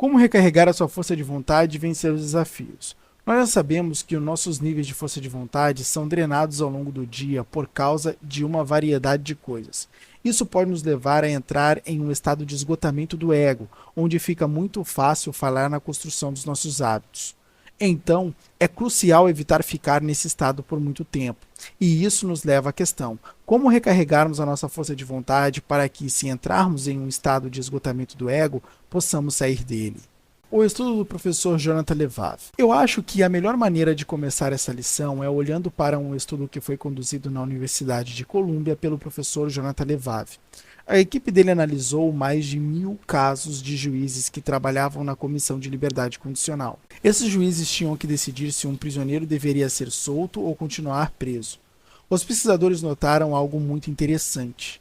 Como recarregar a sua força de vontade e vencer os desafios? Nós já sabemos que os nossos níveis de força de vontade são drenados ao longo do dia por causa de uma variedade de coisas. Isso pode nos levar a entrar em um estado de esgotamento do ego, onde fica muito fácil falhar na construção dos nossos hábitos. Então, é crucial evitar ficar nesse estado por muito tempo. E isso nos leva à questão: como recarregarmos a nossa força de vontade para que, se entrarmos em um estado de esgotamento do ego, possamos sair dele? O estudo do professor Jonathan Levav. Eu acho que a melhor maneira de começar essa lição é olhando para um estudo que foi conduzido na Universidade de Colômbia pelo professor Jonathan Levav. A equipe dele analisou mais de 1.000 casos de juízes que trabalhavam na Comissão de Liberdade Condicional. Esses juízes tinham que decidir se um prisioneiro deveria ser solto ou continuar preso. Os pesquisadores notaram algo muito interessante.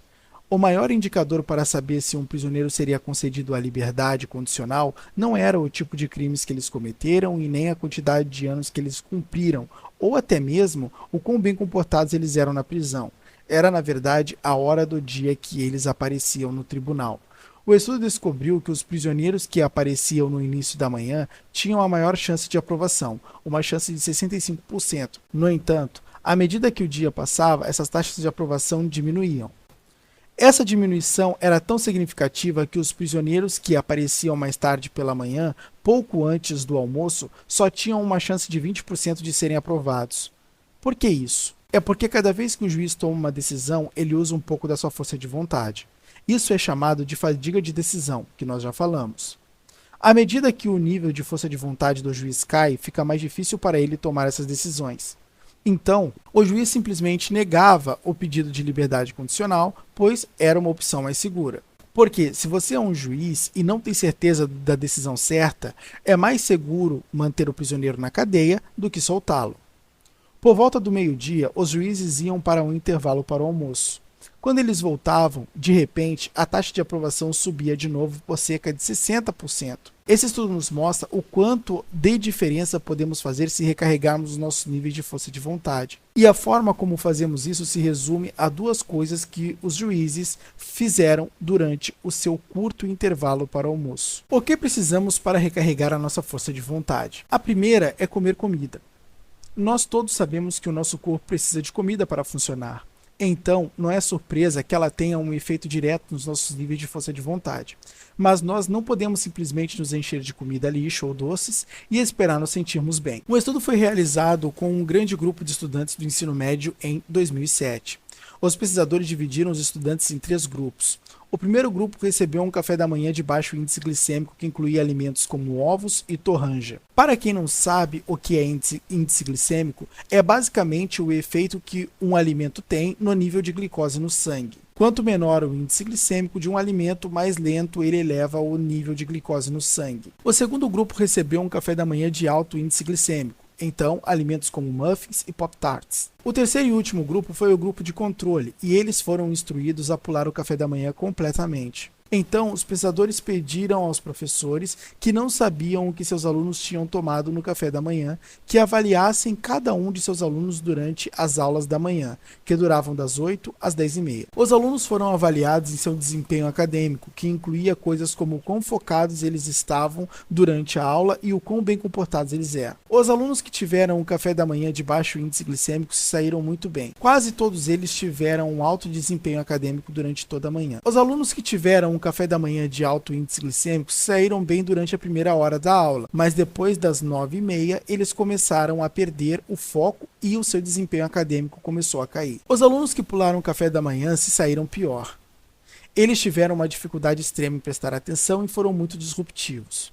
O maior indicador para saber se um prisioneiro seria concedido a liberdade condicional não era o tipo de crimes que eles cometeram e nem a quantidade de anos que eles cumpriram, ou até mesmo o quão bem comportados eles eram na prisão. Era, na verdade, a hora do dia que eles apareciam no tribunal. O estudo descobriu que os prisioneiros que apareciam no início da manhã tinham a maior chance de aprovação, uma chance de 65%. No entanto, à medida que o dia passava, essas taxas de aprovação diminuíam. Essa diminuição era tão significativa que os prisioneiros que apareciam mais tarde pela manhã, pouco antes do almoço, só tinham uma chance de 20% de serem aprovados. Por que isso? É porque cada vez que o juiz toma uma decisão, ele usa um pouco da sua força de vontade. Isso é chamado de fadiga de decisão, que nós já falamos. À medida que o nível de força de vontade do juiz cai, fica mais difícil para ele tomar essas decisões. Então, o juiz simplesmente negava o pedido de liberdade condicional, pois era uma opção mais segura. Porque, se você é um juiz e não tem certeza da decisão certa, é mais seguro manter o prisioneiro na cadeia do que soltá-lo. Por volta do meio-dia, os juízes iam para um intervalo para o almoço. Quando eles voltavam, de repente, a taxa de aprovação subia de novo por cerca de 60%. Esse estudo nos mostra o quanto de diferença podemos fazer se recarregarmos os nossos níveis de força de vontade. E a forma como fazemos isso se resume a duas coisas que os juízes fizeram durante o seu curto intervalo para o almoço. O que precisamos para recarregar a nossa força de vontade? A primeira é comer comida. Nós todos sabemos que o nosso corpo precisa de comida para funcionar. Então, não é surpresa que ela tenha um efeito direto nos nossos níveis de força de vontade. Mas nós não podemos simplesmente nos encher de comida lixo ou doces e esperar nos sentirmos bem. O estudo foi realizado com um grande grupo de estudantes do ensino médio em 2007. Os pesquisadores dividiram os estudantes em 3 grupos. O primeiro grupo recebeu um café da manhã de baixo índice glicêmico que incluía alimentos como ovos e torranja. Para quem não sabe o que é índice glicêmico, é basicamente o efeito que um alimento tem no nível de glicose no sangue. Quanto menor o índice glicêmico de um alimento, mais lento ele eleva o nível de glicose no sangue. O segundo grupo recebeu um café da manhã de alto índice glicêmico. Então, alimentos como muffins e pop-tarts. O terceiro e último grupo foi o grupo de controle, e eles foram instruídos a pular o café da manhã completamente. Então, os pesquisadores pediram aos professores que não sabiam o que seus alunos tinham tomado no café da manhã, que avaliassem cada um de seus alunos durante as aulas da manhã, que duravam das 8 às 10h30. Os alunos foram avaliados em seu desempenho acadêmico, que incluía coisas como o quão focados eles estavam durante a aula e o quão bem comportados eles eram. Os alunos que tiveram um café da manhã de baixo índice glicêmico se saíram muito bem. Quase todos eles tiveram um alto desempenho acadêmico durante toda a manhã. Os alunos que tiveram um café da manhã de alto índice glicêmico saíram bem durante a primeira hora da aula, mas depois das 9h30 eles começaram a perder o foco e o seu desempenho acadêmico começou a cair. Os alunos que pularam o café da manhã se saíram pior. Eles tiveram uma dificuldade extrema em prestar atenção e foram muito disruptivos.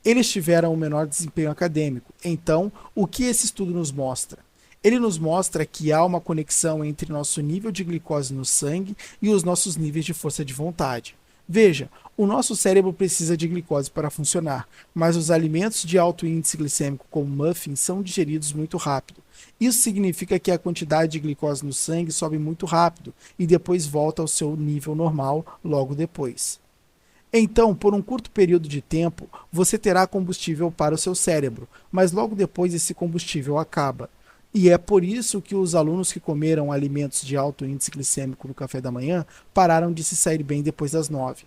Eles tiveram um menor desempenho acadêmico. Então, o que esse estudo nos mostra? Ele nos mostra que há uma conexão entre nosso nível de glicose no sangue e os nossos níveis de força de vontade. Veja, o nosso cérebro precisa de glicose para funcionar, mas os alimentos de alto índice glicêmico, como muffins, são digeridos muito rápido. Isso significa que a quantidade de glicose no sangue sobe muito rápido e depois volta ao seu nível normal logo depois. Então, por um curto período de tempo, você terá combustível para o seu cérebro, mas logo depois esse combustível acaba. E é por isso que os alunos que comeram alimentos de alto índice glicêmico no café da manhã pararam de se sair bem depois das 9.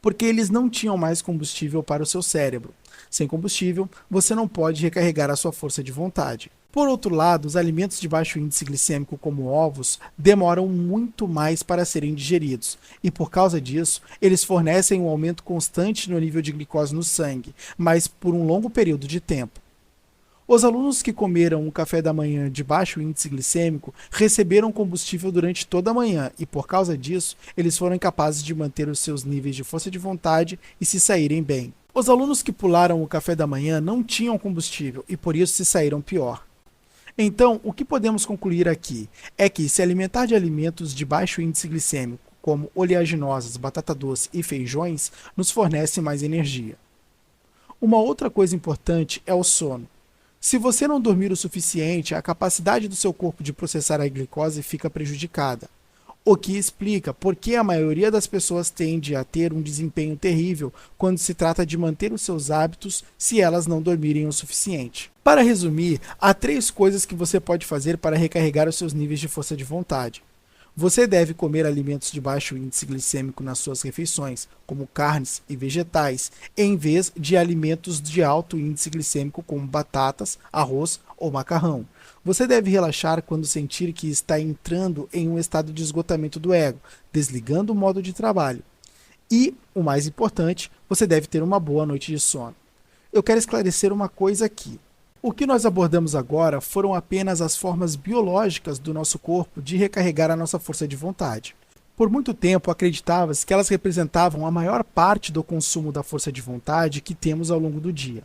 porque eles não tinham mais combustível para o seu cérebro. Sem combustível, você não pode recarregar a sua força de vontade. Por outro lado, os alimentos de baixo índice glicêmico, como ovos, demoram muito mais para serem digeridos, e por causa disso, eles fornecem um aumento constante no nível de glicose no sangue, mas por um longo período de tempo. Os alunos que comeram um café da manhã de baixo índice glicêmico receberam combustível durante toda a manhã e, por causa disso, eles foram capazes de manter os seus níveis de força de vontade e se saírem bem. Os alunos que pularam o café da manhã não tinham combustível e, por isso, se saíram pior. Então, o que podemos concluir aqui é que se alimentar de alimentos de baixo índice glicêmico, como oleaginosas, batata doce e feijões, nos fornece mais energia. Uma outra coisa importante é o sono. Se você não dormir o suficiente, a capacidade do seu corpo de processar a glicose fica prejudicada, o que explica por que a maioria das pessoas tende a ter um desempenho terrível quando se trata de manter os seus hábitos se elas não dormirem o suficiente. Para resumir, há 3 coisas que você pode fazer para recarregar os seus níveis de força de vontade. Você deve comer alimentos de baixo índice glicêmico nas suas refeições, como carnes e vegetais, em vez de alimentos de alto índice glicêmico como batatas, arroz ou macarrão. Você deve relaxar quando sentir que está entrando em um estado de esgotamento do ego, desligando o modo de trabalho. E, o mais importante, você deve ter uma boa noite de sono. Eu quero esclarecer uma coisa aqui. O que nós abordamos agora foram apenas as formas biológicas do nosso corpo de recarregar a nossa força de vontade. Por muito tempo acreditava-se que elas representavam a maior parte do consumo da força de vontade que temos ao longo do dia.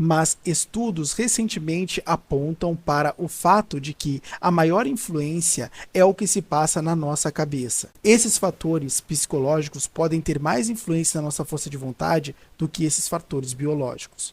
Mas estudos recentemente apontam para o fato de que a maior influência é o que se passa na nossa cabeça. Esses fatores psicológicos podem ter mais influência na nossa força de vontade do que esses fatores biológicos.